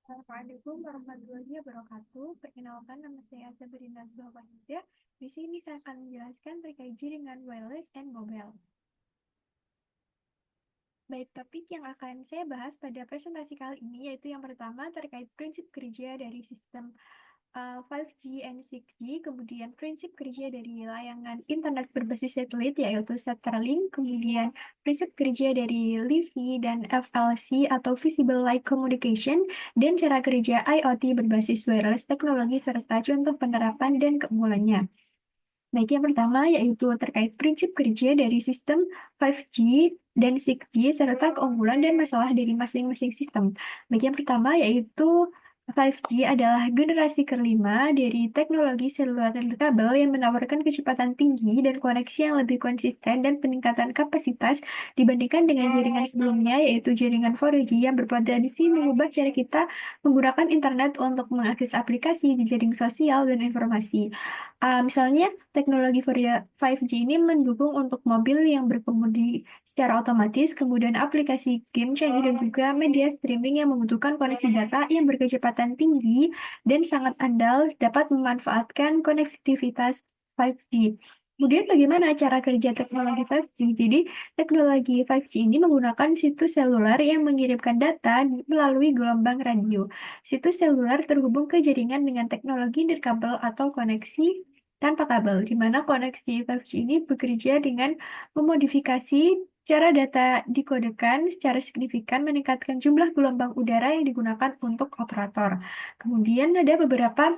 Assalamualaikum warahmatullahi wabarakatuh. Perkenalkan, nama saya Sabrina Zulfahida. Di sini saya akan menjelaskan terkait jaringan wireless and mobile. Baik, topik yang akan saya bahas pada presentasi kali ini yaitu yang pertama terkait prinsip kerja dari sistem 5G and 6G, kemudian prinsip kerja dari layanan internet berbasis satelit yaitu Starlink, kemudian prinsip kerja dari LiFi dan FLC atau Visible Light Communication, dan cara kerja IoT berbasis wireless teknologi serta contoh penerapan dan keunggulannya. Baik, yang pertama yaitu terkait prinsip kerja dari sistem 5G dan 6G serta keunggulan dan masalah dari masing-masing sistem. Baik, yang pertama yaitu 5G adalah generasi kelima dari teknologi seluler kabel yang menawarkan kecepatan tinggi dan koneksi yang lebih konsisten dan peningkatan kapasitas dibandingkan dengan jaringan sebelumnya, yaitu jaringan 4G yang berpotensi mengubah cara kita menggunakan internet untuk mengakses aplikasi, jejaring sosial, dan informasi. Misalnya, teknologi 5G ini mendukung untuk mobil yang berkemudi secara otomatis, kemudian aplikasi game canggih dan juga media streaming yang membutuhkan koneksi data yang berkecepatan tinggi dan sangat andal dapat memanfaatkan konektivitas 5G. Kemudian bagaimana cara kerja teknologi 5G? Jadi, teknologi 5G ini menggunakan situs seluler yang mengirimkan data melalui gelombang radio. Situs seluler terhubung ke jaringan dengan teknologi nirkabel atau koneksi tanpa kabel, di mana koneksi 5G ini bekerja dengan memodifikasi cara data dikodekan secara signifikan meningkatkan jumlah gelombang udara yang digunakan untuk operator. Kemudian ada beberapa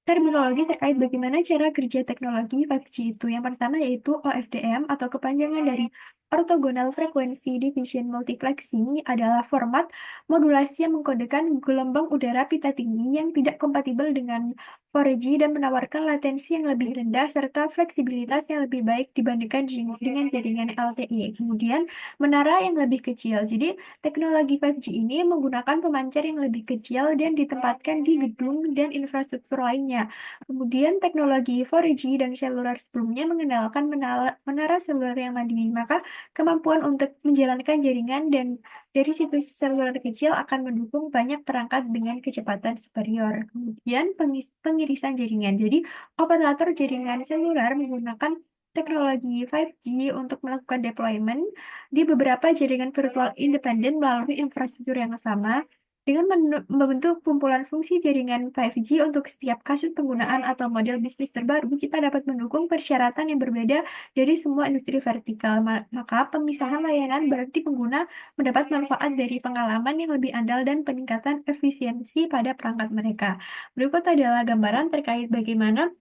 terminologi terkait bagaimana cara kerja teknologi 5G itu. Yang pertama yaitu OFDM atau kepanjangan dari Orthogonal Frequency Division Multiplexing adalah format modulasi yang mengkodekan gelombang udara pita tinggi yang tidak kompatibel dengan 4G dan menawarkan latensi yang lebih rendah serta fleksibilitas yang lebih baik dibandingkan dengan jaringan LTE. Kemudian menara yang lebih kecil. Jadi teknologi 5G ini menggunakan pemancar yang lebih kecil dan ditempatkan di gedung dan infrastruktur lainnya. Kemudian teknologi 4G dan seluler sebelumnya mengenalkan menara seluler yang mandiri, maka kemampuan untuk menjalankan jaringan dan dari situs seluler kecil akan mendukung banyak perangkat dengan kecepatan superior. Kemudian pengirisan jaringan. Jadi operator jaringan seluler menggunakan teknologi 5G untuk melakukan deployment di beberapa jaringan virtual independen melalui infrastruktur yang sama. Dengan membentuk kumpulan fungsi jaringan 5G untuk setiap kasus penggunaan atau model bisnis terbaru, kita dapat mendukung persyaratan yang berbeda dari semua industri vertikal. Maka pemisahan layanan berarti pengguna mendapat manfaat dari pengalaman yang lebih andal dan peningkatan efisiensi pada perangkat mereka. Berikut adalah gambaran terkait bagaimana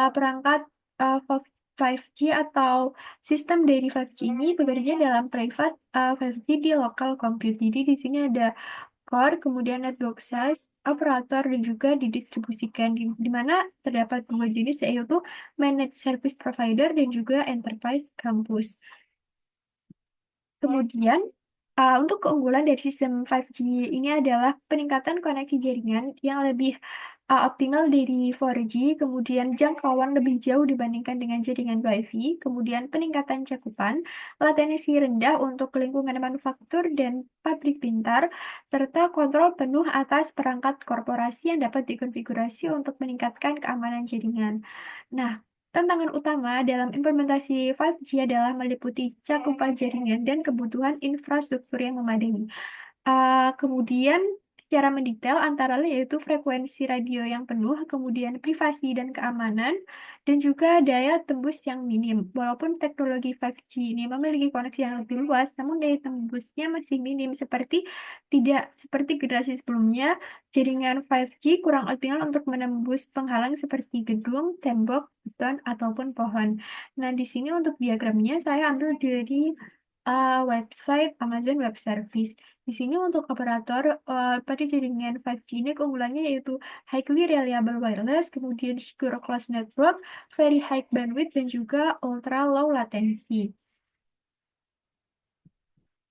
perangkat 5G atau sistem dari 5G ini bekerja dalam private 5G di local compute. Jadi di sini ada core, kemudian network size, operator, dan juga didistribusikan di mana terdapat dua jenis yaitu managed service provider dan juga enterprise campus. Kemudian, untuk keunggulan dari sistem 5G ini adalah peningkatan koneksi jaringan yang lebih optimal dari 4G, kemudian jangkauan lebih jauh dibandingkan dengan jaringan Wi-Fi, kemudian peningkatan cakupan, latensi rendah untuk lingkungan manufaktur dan pabrik pintar, serta kontrol penuh atas perangkat korporasi yang dapat dikonfigurasi untuk meningkatkan keamanan jaringan. Nah, tantangan utama dalam implementasi 5G adalah meliputi cakupan jaringan dan kebutuhan infrastruktur yang memadai. Kemudian secara mendetail antara lain yaitu frekuensi radio yang penuh, kemudian privasi dan keamanan, dan juga daya tembus yang minim. Walaupun teknologi 5G ini memiliki koneksi yang lebih luas, namun daya tembusnya masih minim tidak seperti generasi sebelumnya. Jaringan 5G kurang optimal untuk menembus penghalang seperti gedung, tembok, beton, ataupun pohon. Nah, di sini untuk diagramnya saya ambil dari website Amazon Web Service. Di sini untuk operator pada jaringan 5G ini keunggulannya yaitu highly reliable wireless, kemudian secure closed network, very high bandwidth, dan juga ultra low latency.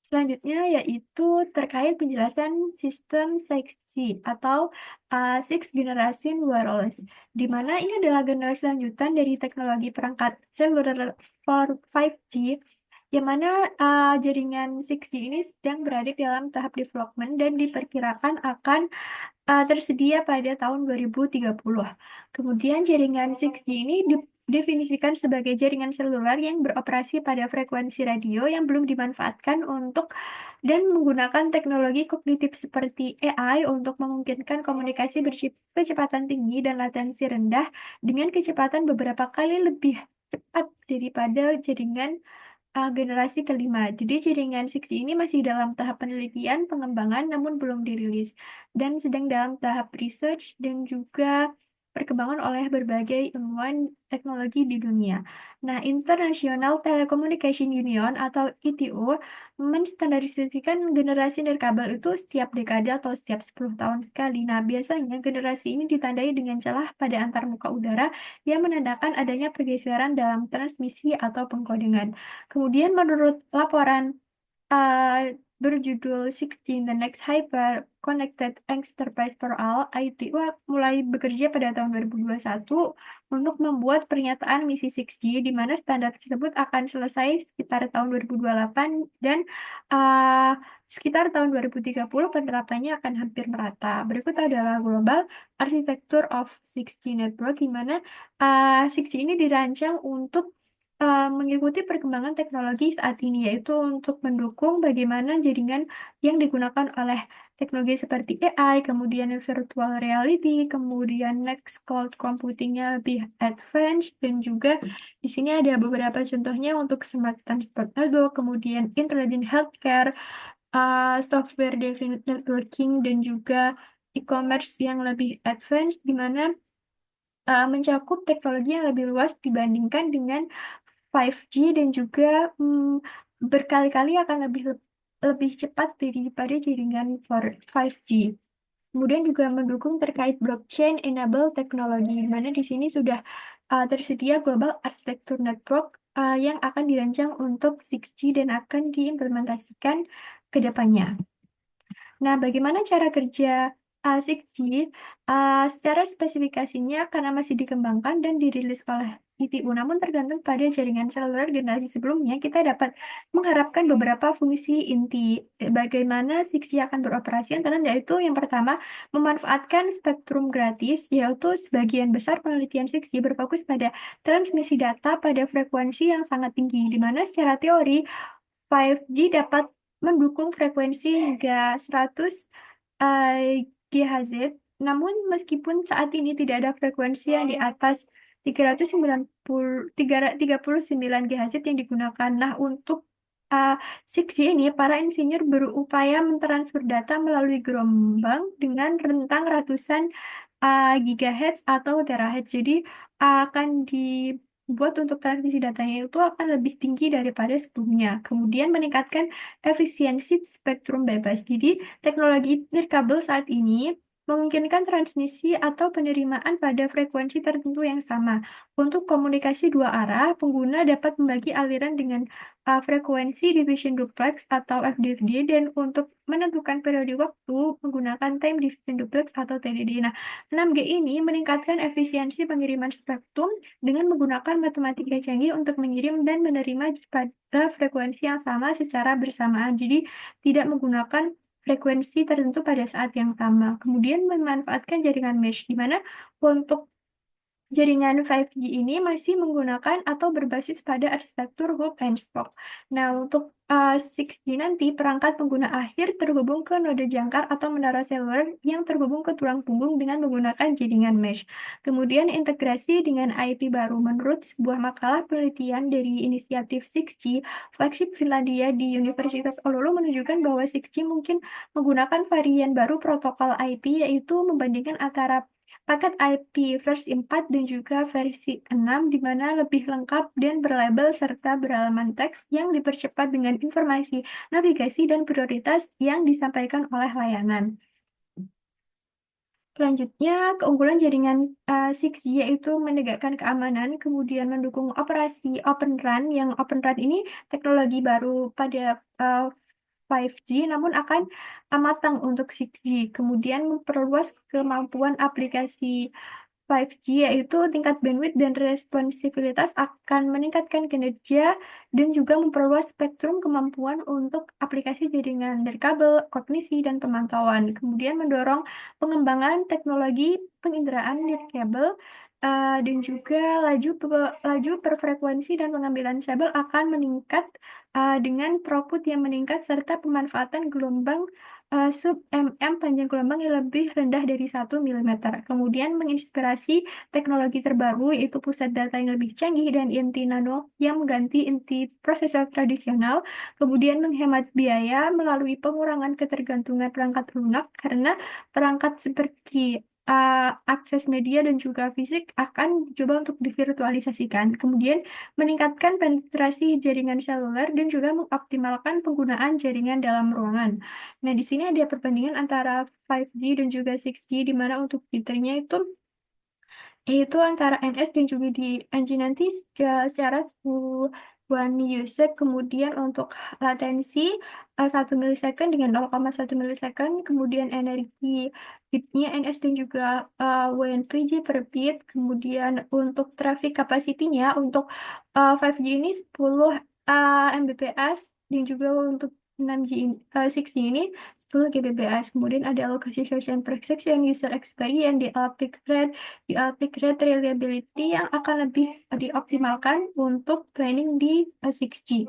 Selanjutnya yaitu terkait penjelasan sistem 6G atau Sixth Generation Wireless, di mana ini adalah generasi lanjutan dari teknologi perangkat seluler 5G yang mana jaringan 6G ini sedang berada dalam tahap development dan diperkirakan akan tersedia pada tahun 2030. Kemudian jaringan 6G ini didefinisikan sebagai jaringan seluler yang beroperasi pada frekuensi radio yang belum dimanfaatkan untuk dan menggunakan teknologi kognitif seperti AI untuk memungkinkan komunikasi berkecepatan tinggi dan latensi rendah dengan kecepatan beberapa kali lebih cepat daripada jaringan generasi kelima. Jadi jaringan 6G ini masih dalam tahap penelitian, pengembangan, namun belum dirilis, dan sedang dalam tahap research dan juga perkembangan oleh berbagai ilmuwan teknologi di dunia. Nah, International Telecommunication Union atau ITU menstandarisasikan generasi nirkabel itu setiap dekade atau setiap 10 tahun sekali. Nah, biasanya generasi ini ditandai dengan celah pada antarmuka udara yang menandakan adanya pergeseran dalam transmisi atau pengkodengan. Kemudian menurut laporan berjudul 16 The Next Hyper Connected Enterprise for All, ITU mulai bekerja pada tahun 2021 untuk membuat pernyataan misi 6G di mana standar tersebut akan selesai sekitar tahun 2028 dan uh, sekitar tahun 2030 penerapannya akan hampir merata. Berikut adalah Global Architecture of 6G Network di mana 6G ini dirancang untuk mengikuti perkembangan teknologi saat ini, yaitu untuk mendukung bagaimana jaringan yang digunakan oleh teknologi seperti AI, kemudian virtual reality, kemudian next cloud computingnya lebih advance, dan juga di sini ada beberapa contohnya untuk smart transport algo, kemudian intelligent healthcare, software definite networking, dan juga e-commerce yang lebih advance, di mana mencakup teknologi yang lebih luas dibandingkan dengan 5G dan juga berkali-kali akan lebih cepat daripada jaringan 5G. Kemudian juga mendukung terkait blockchain enable teknologi, di mana di sini sudah tersedia global architecture network yang akan dirancang untuk 6G dan akan diimplementasikan ke depannya. Nah, bagaimana cara kerja 6G? Secara spesifikasinya karena masih dikembangkan dan dirilis oleh ITU, namun tergantung pada jaringan seluler generasi sebelumnya, kita dapat mengharapkan beberapa fungsi inti bagaimana 6G akan beroperasi, antara yaitu yang pertama, memanfaatkan spektrum gratis, yaitu sebagian besar penelitian 6G berfokus pada transmisi data pada frekuensi yang sangat tinggi, di mana secara teori 5G dapat mendukung frekuensi hingga 100 GHz, namun meskipun saat ini tidak ada frekuensi yang di atas 39 GHz yang digunakan. Nah, untuk 6G ini, para insinyur berupaya mentransfer data melalui gelombang dengan rentang ratusan gigahertz atau terahertz. Jadi, akan dibuat untuk transmisi datanya itu akan lebih tinggi daripada sebelumnya. Kemudian meningkatkan efisiensi spektrum bebas. Jadi, teknologi nirkabel saat ini memungkinkan transmisi atau penerimaan pada frekuensi tertentu yang sama. Untuk komunikasi dua arah, pengguna dapat membagi aliran dengan frekuensi division duplex atau FDFD, dan untuk menentukan periode waktu menggunakan time division duplex atau TDD. Nah, 6G ini meningkatkan efisiensi pengiriman spektrum dengan menggunakan matematika canggih untuk mengirim dan menerima pada frekuensi yang sama secara bersamaan. Jadi, tidak menggunakan frekuensi tertentu pada saat yang sama. Kemudian memanfaatkan jaringan mesh, di mana untuk jaringan 5G ini masih menggunakan atau berbasis pada arsitektur hub and spoke. Nah, untuk 6G nanti, perangkat pengguna akhir terhubung ke node jangkar atau menara seluler yang terhubung ke tulang punggung dengan menggunakan jaringan mesh. Kemudian integrasi dengan IP baru. Menurut sebuah makalah penelitian dari inisiatif 6G, flagship Finlandia di Universitas Oulu menunjukkan bahwa 6G mungkin menggunakan varian baru protokol IP, yaitu membandingkan antara paket IP versi 4 dan juga versi 6, di mana lebih lengkap dan berlabel serta beralaman teks yang dipercepat dengan informasi, navigasi, dan prioritas yang disampaikan oleh layanan. Selanjutnya, keunggulan jaringan 6G yaitu menegakkan keamanan, kemudian mendukung operasi Open RAN, yang Open RAN ini teknologi baru pada 5G, namun akan matang untuk 6G. Kemudian memperluas kemampuan aplikasi 5G, yaitu tingkat bandwidth dan responsivitas akan meningkatkan kinerja dan juga memperluas spektrum kemampuan untuk aplikasi jaringan dari kabel, kognisi, dan pemantauan. Kemudian mendorong pengembangan teknologi penginderaan nirkabel dan juga laju perfrekuensi dan pengambilan kabel akan meningkat dengan throughput yang meningkat serta pemanfaatan gelombang sub-mm panjang gelombang yang lebih rendah dari 1 mm. Kemudian menginspirasi teknologi terbaru yaitu pusat data yang lebih canggih dan inti nano yang mengganti inti prosesor tradisional. Kemudian menghemat biaya melalui pengurangan ketergantungan perangkat lunak karena perangkat seperti akses media dan juga fisik akan dicoba untuk divirtualisasikan. Kemudian meningkatkan penetrasi jaringan seluler dan juga mengoptimalkan penggunaan jaringan dalam ruangan. Nah, di sini ada perbandingan antara 5G dan juga 6G, di mana untuk fiturnya itu antara NS dan juga di NG nanti secara 10 millisecond, kemudian untuk latensi 1 millisecond dengan 0,1 millisecond, kemudian energi bitnya NS dan juga 1 3G per bit, kemudian untuk traffic capacity-nya untuk 5G ini 10 Mbps dan juga untuk 6G ini 10 Gbps. Kemudian ada allocation session per section, user experience, di upgrade reliability yang akan lebih dioptimalkan untuk planning di 6G.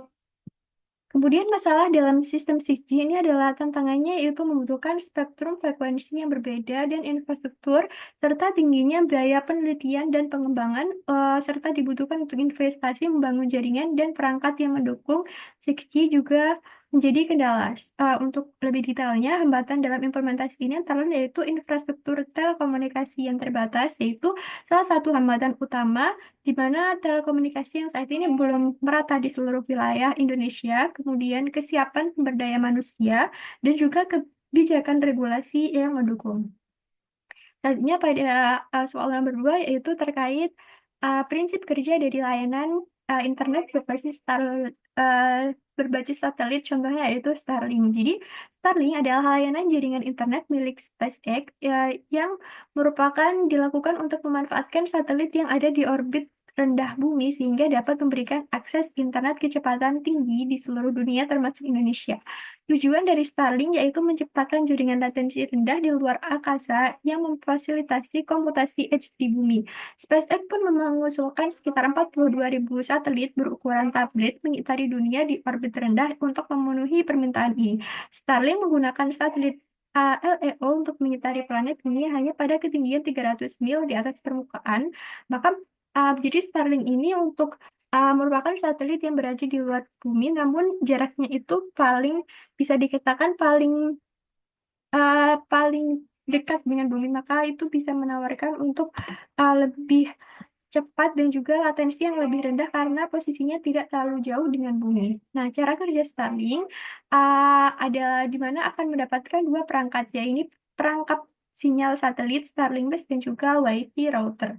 Kemudian masalah dalam sistem 6G ini adalah tantangannya yaitu membutuhkan spektrum frekuensi yang berbeda dan infrastruktur serta tingginya biaya penelitian dan pengembangan serta dibutuhkan untuk investasi membangun jaringan dan perangkat yang mendukung 6G juga menjadi kendala. Untuk lebih detailnya, hambatan dalam implementasi ini antara lain yaitu infrastruktur telekomunikasi yang terbatas, yaitu salah satu hambatan utama di mana telekomunikasi yang saat ini belum merata di seluruh wilayah Indonesia, kemudian kesiapan sumber daya manusia, dan juga kebijakan regulasi yang mendukung. Selanjutnya pada soal nomor 2 yaitu terkait prinsip kerja dari layanan internet berbasis satelit, contohnya yaitu Starlink. Jadi Starlink adalah layanan jaringan internet milik SpaceX yang merupakan dilakukan untuk memanfaatkan satelit yang ada di orbit rendah bumi sehingga dapat memberikan akses internet kecepatan tinggi di seluruh dunia termasuk Indonesia. Tujuan dari Starlink yaitu menciptakan jaringan latensi rendah di luar angkasa yang memfasilitasi komputasi edge di bumi. SpaceX pun mengusulkan sekitar 42.000 satelit berukuran tablet mengitari dunia di orbit rendah untuk memenuhi permintaan ini. Starlink menggunakan satelit LEO untuk mengitari planet bumi hanya pada ketinggian 300 mil di atas permukaan. Maka jadi Starlink ini merupakan satelit yang berada di luar bumi, namun jaraknya itu bisa dikatakan paling dekat dengan bumi, maka itu bisa menawarkan untuk lebih cepat dan juga latensi yang lebih rendah karena posisinya tidak terlalu jauh dengan bumi. Nah, cara kerja Starlink ada di mana akan mendapatkan dua perangkat, yaitu perangkap sinyal satelit Starlink Base dan juga Wi-Fi router.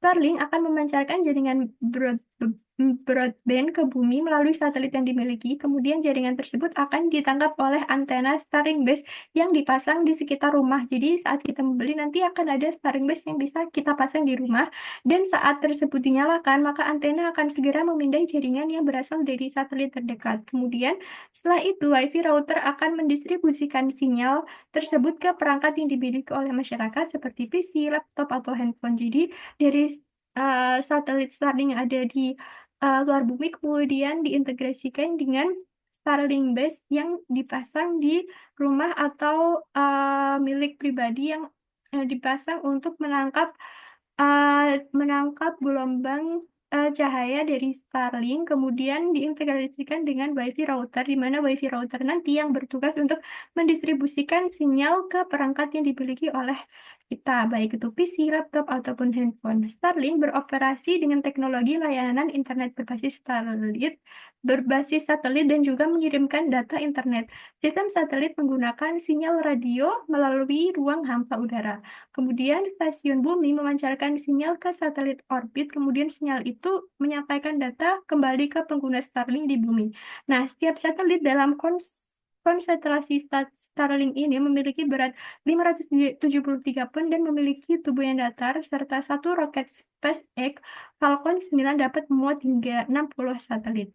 Starlink akan memancarkan jaringan broadband ke bumi melalui satelit yang dimiliki. Kemudian jaringan tersebut akan ditangkap oleh antena Starlink Base yang dipasang di sekitar rumah. Jadi saat kita membeli nanti akan ada Starlink Base yang bisa kita pasang di rumah. Dan saat tersebut dinyalakan, maka antena akan segera memindai jaringan yang berasal dari satelit terdekat. Kemudian setelah itu Wi-Fi router akan mendistribusikan sinyal tersebut ke perangkat yang dimiliki oleh masyarakat seperti PC, laptop, atau handphone. Jadi dari satelit Starlink yang ada di luar bumi kemudian diintegrasikan dengan Starlink Base yang dipasang di rumah atau milik pribadi yang dipasang untuk menangkap gelombang cahaya dari Starlink, kemudian diintegrasikan dengan Wi-Fi router, di mana Wi-Fi router nanti yang bertugas untuk mendistribusikan sinyal ke perangkat yang dimiliki oleh kita, baik itu PC, laptop, ataupun handphone. Starlink beroperasi dengan teknologi layanan internet berbasis satelit dan juga mengirimkan data internet. Sistem satelit menggunakan sinyal radio melalui ruang hampa udara. Kemudian stasiun bumi memancarkan sinyal ke satelit orbit, kemudian sinyal itu menyampaikan data kembali ke pengguna Starlink di bumi. Nah, setiap satelit dalam konstelasi Starlink ini memiliki berat 573 pun dan memiliki tubuh yang datar, serta satu roket SpaceX Falcon 9 dapat memuat hingga 60 satelit.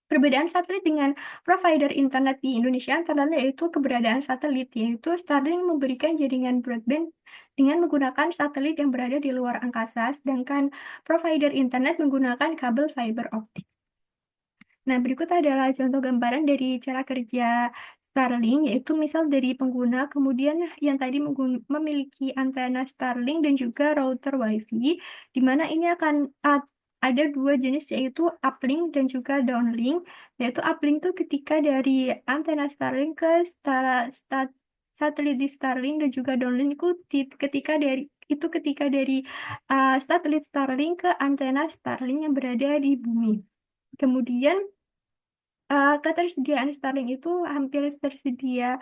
Perbedaan satelit dengan provider internet di Indonesia antara lain yaitu keberadaan satelit, yaitu Starlink memberikan jaringan broadband dengan menggunakan satelit yang berada di luar angkasa, sedangkan provider internet menggunakan kabel fiber optik. Nah, berikut adalah contoh gambaran dari cara kerja Starlink, yaitu misal dari pengguna, kemudian yang tadi memiliki antena Starlink dan juga router WiFi, di mana ini akan ada dua jenis, yaitu uplink dan juga downlink. Yaitu uplink itu ketika dari antena Starlink ke satelit di Starlink, dan juga downlink ketika dari satelit Starlink ke antena Starlink yang berada di bumi. Kemudian ketersediaan Starlink itu hampir tersedia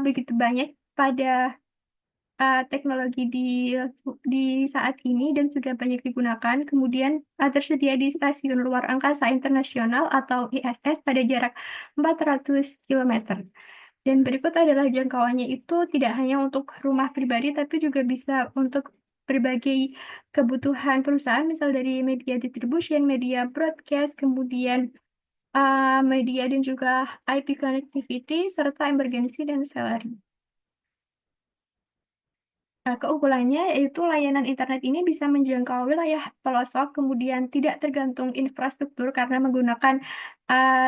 begitu banyak pada teknologi di saat ini dan sudah banyak digunakan. Kemudian tersedia di Stasiun Luar Angkasa Internasional atau ISS pada jarak 400 km. Dan berikut adalah jangkauannya, itu tidak hanya untuk rumah pribadi, tapi juga bisa untuk berbagai kebutuhan perusahaan, misal dari media distribution, media broadcast, kemudian media dan juga IP connectivity, serta emergency dan salary. Nah, keunggulannya yaitu layanan internet ini bisa menjangkau wilayah pelosok, kemudian tidak tergantung infrastruktur karena menggunakan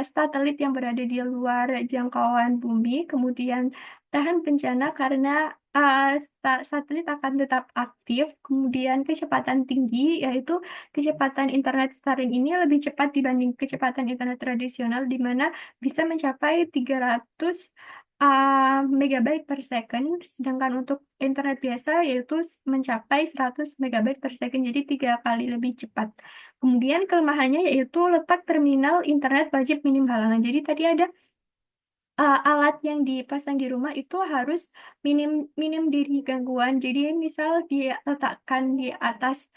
satelit yang berada di luar jangkauan bumi, kemudian tahan bencana karena satelit akan tetap aktif, kemudian kecepatan tinggi, yaitu kecepatan internet Starlink ini lebih cepat dibanding kecepatan internet tradisional, di mana bisa mencapai 300 megabyte per second, sedangkan untuk internet biasa yaitu mencapai 100 megabyte per second, jadi 3 kali lebih cepat. Kemudian kelemahannya yaitu letak terminal internet wajib minim halangan. Jadi tadi ada alat yang dipasang di rumah itu harus minim diri gangguan. Jadi misal diletakkan di atas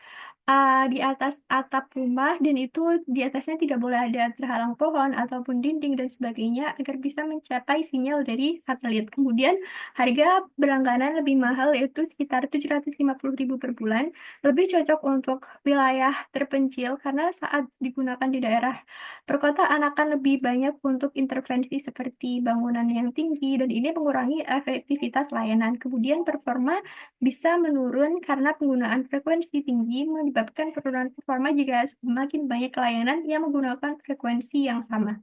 atap rumah, dan itu di atasnya tidak boleh ada terhalang pohon ataupun dinding dan sebagainya agar bisa mencapai sinyal dari satelit. Kemudian harga berlangganan lebih mahal, yaitu sekitar 750.000 per bulan, lebih cocok untuk wilayah terpencil karena saat digunakan di daerah perkotaan akan lebih banyak untuk intervensi seperti bangunan yang tinggi, dan ini mengurangi efektivitas layanan. Kemudian performa bisa menurun karena penggunaan frekuensi tinggi menyebabkan penurunan performa jika semakin banyak layanan yang menggunakan frekuensi yang sama.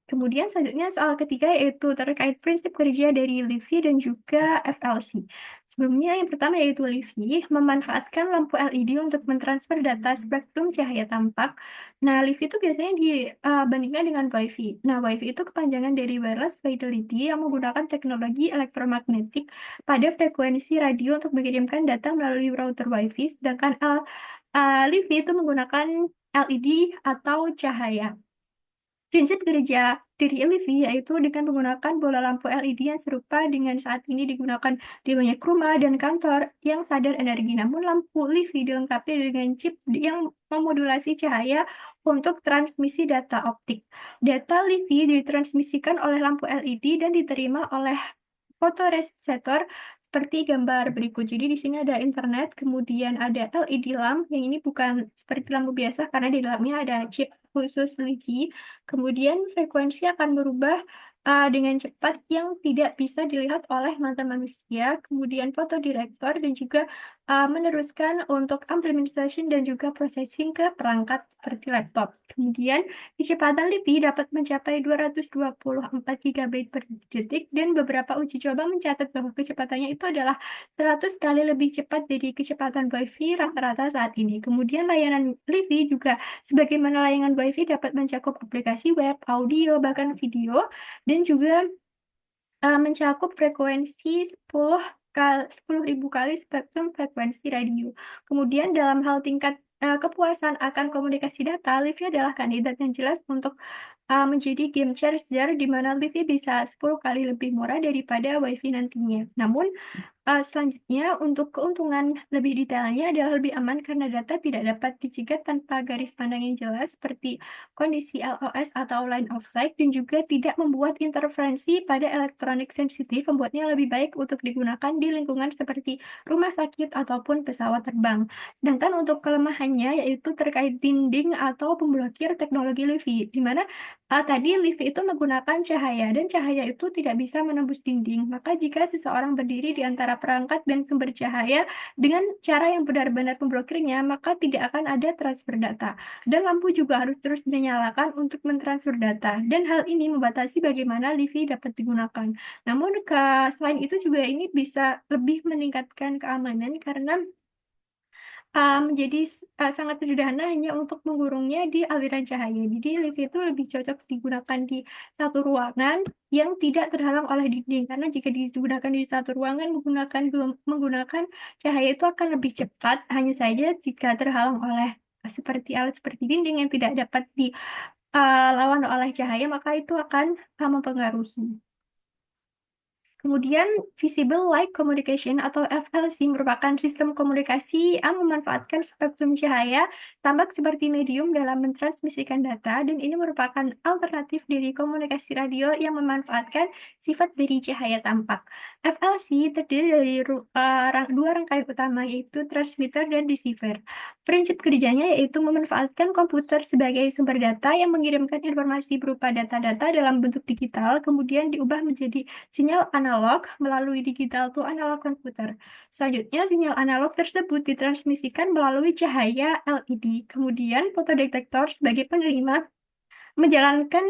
Kemudian selanjutnya soal ketiga yaitu terkait prinsip kerja dari LiVi dan juga FLC. Sebelumnya yang pertama yaitu LiVi memanfaatkan lampu LED untuk mentransfer data spektrum cahaya tampak. Nah, LiVi itu biasanya dibandingkan dengan WiFi. Nah, WiFi itu kepanjangan dari wireless fidelity yang menggunakan teknologi elektromagnetik pada frekuensi radio untuk mengirimkan data melalui router WiFi, sedangkan LiVi itu menggunakan LED atau cahaya. Prinsip kerja dari LiVi yaitu dengan menggunakan bola lampu LED yang serupa dengan saat ini digunakan di banyak rumah dan kantor yang sadar energi. Namun lampu LiVi dilengkapi dengan chip yang memodulasi cahaya untuk transmisi data optik. Data LiVi ditransmisikan oleh lampu LED dan diterima oleh fotoreseptor seperti gambar berikut. Jadi di sini ada internet, kemudian ada LED lamp, yang ini bukan seperti lampu biasa karena di dalamnya ada chip khusus LiVi. Kemudian frekuensi akan berubah dengan cepat yang tidak bisa dilihat oleh mata manusia. Kemudian fotodirektor dan juga meneruskan untuk implementation dan juga processing ke perangkat seperti laptop. Kemudian kecepatan LiVi dapat mencapai 224 GB per detik, dan beberapa uji coba mencatat bahwa kecepatannya itu adalah 100 kali lebih cepat dari kecepatan WiFi rata-rata saat ini. Kemudian layanan LiVi juga sebagaimana layanan WiFi dapat mencakup aplikasi web, audio, bahkan video, dan juga mencakup frekuensi 10.000 kali spektrum frekuensi radio. Kemudian dalam hal tingkat kepuasan akan komunikasi data, LiVi adalah kandidat yang jelas untuk menjadi game changer di mana Livi bisa 10 kali lebih murah daripada WiFi nantinya. Namun, selanjutnya untuk keuntungan lebih detailnya adalah lebih aman karena data tidak dapat dicegat tanpa garis pandang yang jelas seperti kondisi LOS atau line of sight dan juga tidak membuat interferensi pada elektronik sensitif, membuatnya lebih baik untuk digunakan di lingkungan seperti rumah sakit ataupun pesawat terbang. Sedangkan untuk kelemahannya yaitu terkait dinding atau pemblokir teknologi LiFi, di mana tadi LiFi itu menggunakan cahaya dan cahaya itu tidak bisa menembus dinding. Maka jika seseorang berdiri di antara perangkat dan sumber cahaya dengan cara yang benar-benar memblokirnya, maka tidak akan ada transfer data. Dan lampu juga harus terus dinyalakan untuk mentransfer data. Dan hal ini membatasi bagaimana LiFi dapat digunakan. Namun selain itu juga ini bisa lebih meningkatkan keamanan karena menjadi sangat sederhana hanya untuk mengurungnya di aliran cahaya. Jadi lift itu lebih cocok digunakan di satu ruangan yang tidak terhalang oleh dinding, karena jika digunakan di satu ruangan menggunakan cahaya itu akan lebih cepat, hanya saja jika terhalang oleh seperti alat seperti dinding yang tidak dapat dilawan oleh cahaya, maka itu akan mempengaruhi. Kemudian, Visible Light Communication atau FLC merupakan sistem komunikasi yang memanfaatkan spektrum cahaya tambah seperti medium dalam mentransmisikan data, dan ini merupakan alternatif dari komunikasi radio yang memanfaatkan sifat dari cahaya tampak. FLC terdiri dari dua rangkaian utama, yaitu transmitter dan receiver. Prinsip kerjanya yaitu memanfaatkan komputer sebagai sumber data yang mengirimkan informasi berupa data-data dalam bentuk digital, kemudian diubah menjadi sinyal analog melalui digital to analog komputer. Selanjutnya, sinyal analog tersebut ditransmisikan melalui cahaya LED. Kemudian, fotodetektor sebagai penerima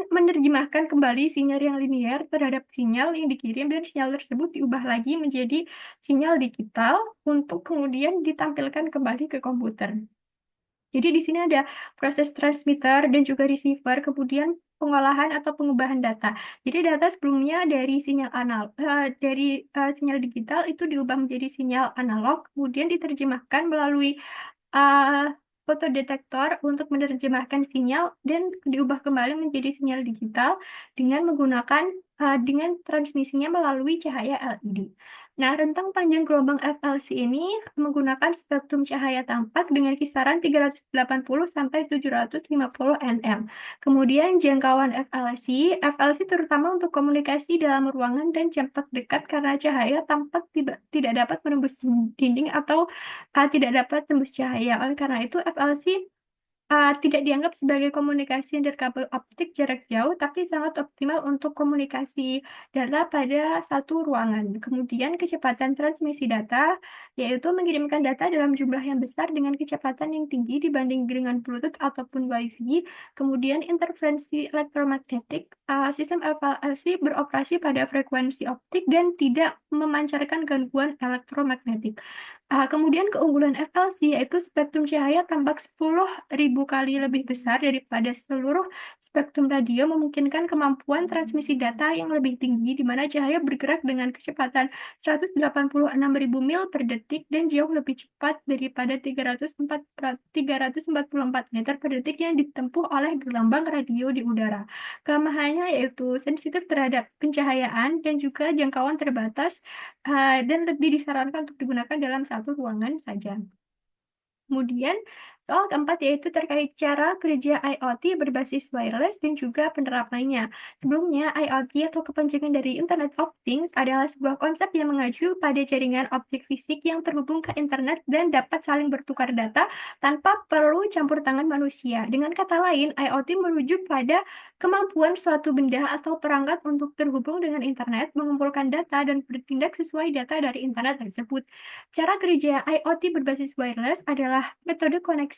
menerjemahkan kembali sinyal yang linear terhadap sinyal yang dikirim, dan sinyal tersebut diubah lagi menjadi sinyal digital untuk kemudian ditampilkan kembali ke komputer. Jadi di sini ada proses transmitter dan juga receiver, kemudian pengolahan atau pengubahan data. Jadi data sebelumnya dari sinyal digital itu diubah menjadi sinyal analog, kemudian diterjemahkan melalui fotodetektor untuk menerjemahkan sinyal dan diubah kembali menjadi sinyal digital dengan menggunakan dengan transmisinya melalui cahaya LED. Nah, rentang panjang gelombang FLC ini menggunakan spektrum cahaya tampak dengan kisaran 380 sampai 750 nm. Kemudian jangkauan FLC terutama untuk komunikasi dalam ruangan dan jarak dekat karena cahaya tampak tidak dapat menembus dinding atau tidak dapat tembus cahaya. Oleh karena itu, FLC tidak dianggap sebagai komunikasi kabel optik jarak jauh, tapi sangat optimal untuk komunikasi data pada satu ruangan. Kemudian kecepatan transmisi data, yaitu mengirimkan data dalam jumlah yang besar dengan kecepatan yang tinggi dibanding dengan Bluetooth ataupun Wi-Fi. Kemudian interferensi elektromagnetik, sistem FLC beroperasi pada frekuensi optik dan tidak memancarkan gangguan elektromagnetik. Kemudian keunggulan FLC yaitu spektrum cahaya tampak 10.000 kali lebih besar daripada seluruh spektrum radio, memungkinkan kemampuan transmisi data yang lebih tinggi di mana cahaya bergerak dengan kecepatan 186.000 mil per detik dan jauh lebih cepat daripada 344 meter per detik yang ditempuh oleh gelombang radio di udara. Kelemahannya yaitu sensitif terhadap pencahayaan dan juga jangkauan terbatas, dan lebih disarankan untuk digunakan dalam satu ruangan saja. Kemudian, soal keempat yaitu terkait cara kerja IoT berbasis wireless dan juga penerapannya. Sebelumnya, IoT atau kepanjangan dari Internet of Things adalah sebuah konsep yang mengacu pada jaringan optik fisik yang terhubung ke internet dan dapat saling bertukar data tanpa perlu campur tangan manusia. Dengan kata lain, IoT merujuk pada kemampuan suatu benda atau perangkat untuk terhubung dengan internet, mengumpulkan data, dan bertindak sesuai data dari internet tersebut. Cara kerja IoT berbasis wireless adalah metode koneksi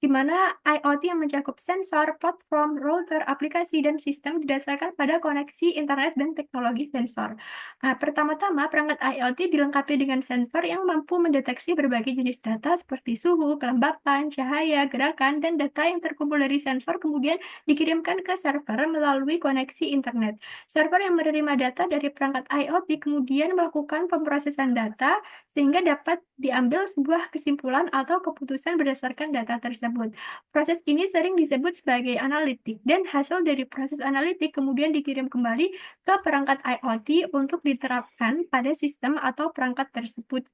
di mana IoT yang mencakup sensor, platform, router, aplikasi, dan sistem didasarkan pada koneksi internet dan teknologi sensor. Pertama-tama, perangkat IoT dilengkapi dengan sensor yang mampu mendeteksi berbagai jenis data seperti suhu, kelembapan, cahaya, gerakan, dan data yang terkumpul dari sensor kemudian dikirimkan ke server melalui koneksi internet. Server yang menerima data dari perangkat IoT kemudian melakukan pemrosesan data sehingga dapat diambil sebuah kesimpulan atau keputusan berdasarkan data tersebut. Proses ini sering disebut sebagai analitik, dan hasil dari proses analitik kemudian dikirim kembali ke perangkat IoT untuk diterapkan pada sistem atau perangkat tersebut.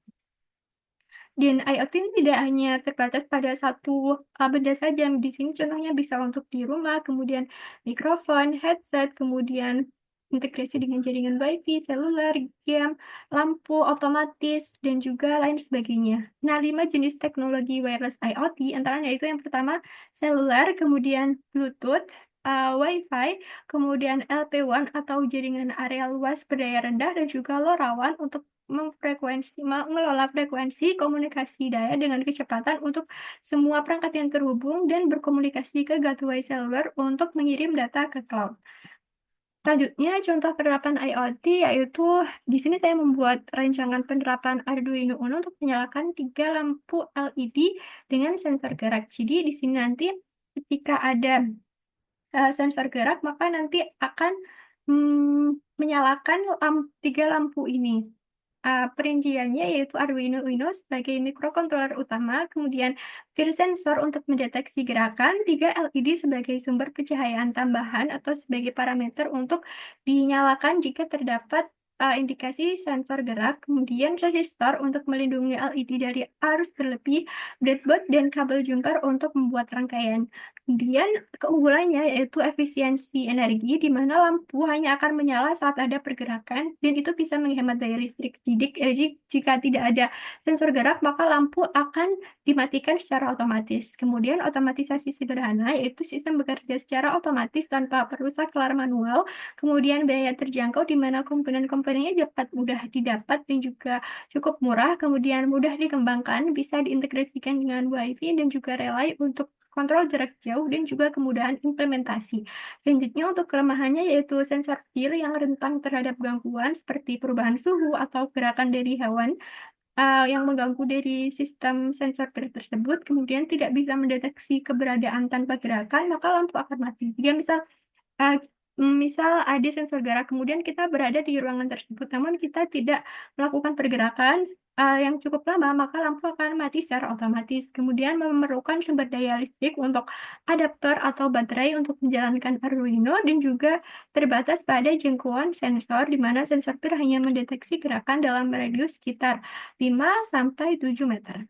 Dan IoT ini tidak hanya terbatas pada satu benda saja. Di sini contohnya bisa untuk di rumah, kemudian mikrofon, headset, kemudian integrasi dengan jaringan WiFi, seluler, game, lampu otomatis, dan juga lain sebagainya. Nah, 5 jenis teknologi wireless IoT antaranya itu yang pertama seluler, kemudian Bluetooth, WiFi, kemudian LPWAN atau jaringan area luas berdaya rendah, dan juga LoRaWAN untuk mengelola frekuensi komunikasi daya dengan kecepatan untuk semua perangkat yang terhubung dan berkomunikasi ke gateway seluler untuk mengirim data ke cloud. Selanjutnya, contoh penerapan IoT yaitu di sini saya membuat rancangan penerapan Arduino Uno untuk menyalakan 3 lampu LED dengan sensor gerak. Jadi di sini nanti ketika ada sensor gerak, maka nanti akan menyalakan 3 lampu ini. Perinciannya yaitu Arduino Uno sebagai mikrokontroler utama, kemudian Peer sensor untuk mendeteksi gerakan, 3 LED sebagai sumber pencahayaan tambahan atau sebagai parameter untuk dinyalakan jika terdapat indikasi sensor gerak, kemudian resistor untuk melindungi LED dari arus berlebih, breadboard, dan kabel jumper untuk membuat rangkaian. Kemudian keunggulannya yaitu efisiensi energi, di mana lampu hanya akan menyala saat ada pergerakan, dan itu bisa menghemat daya listrik. Jadi jika tidak ada sensor gerak, maka lampu akan dimatikan secara otomatis. Kemudian otomatisasi sederhana, yaitu sistem bekerja secara otomatis tanpa perlu saklar manual. Kemudian biaya terjangkau, di mana komponen-komponennya dapat mudah didapat dan juga cukup murah. Kemudian mudah dikembangkan, bisa diintegrasikan dengan WiFi dan juga relay untuk kontrol jarak jauh dan juga kemudahan implementasi. Selanjutnya untuk kelemahannya yaitu sensor kecil yang rentan terhadap gangguan seperti perubahan suhu atau gerakan dari hewan yang mengganggu dari sistem sensor tersebut, kemudian tidak bisa mendeteksi keberadaan tanpa gerakan, maka lampu akan mati. Jika misal ada sensor gerak, kemudian kita berada di ruangan tersebut, namun kita tidak melakukan pergerakan yang cukup lama, maka lampu akan mati secara otomatis. Kemudian memerlukan sumber daya listrik untuk adaptor atau baterai untuk menjalankan Arduino, dan juga terbatas pada jangkauan sensor, di mana sensor itu hanya mendeteksi gerakan dalam radius sekitar 5-7 meter.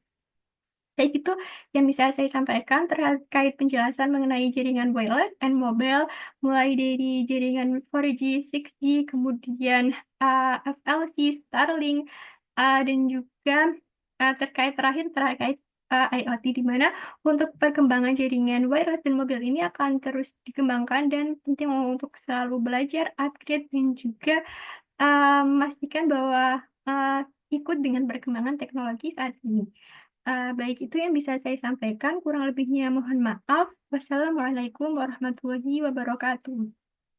Kayak gitu yang bisa saya sampaikan terkait penjelasan mengenai jaringan wireless and mobile, mulai dari jaringan 4G, 6G, kemudian FLC, Starlink, dan juga terkait IoT, di mana untuk perkembangan jaringan wireless dan mobile ini akan terus dikembangkan dan penting untuk selalu belajar, upgrade, dan juga memastikan bahwa ikut dengan perkembangan teknologi saat ini. Baik, itu yang bisa saya sampaikan, kurang lebihnya mohon maaf. Wassalamualaikum warahmatullahi wabarakatuh.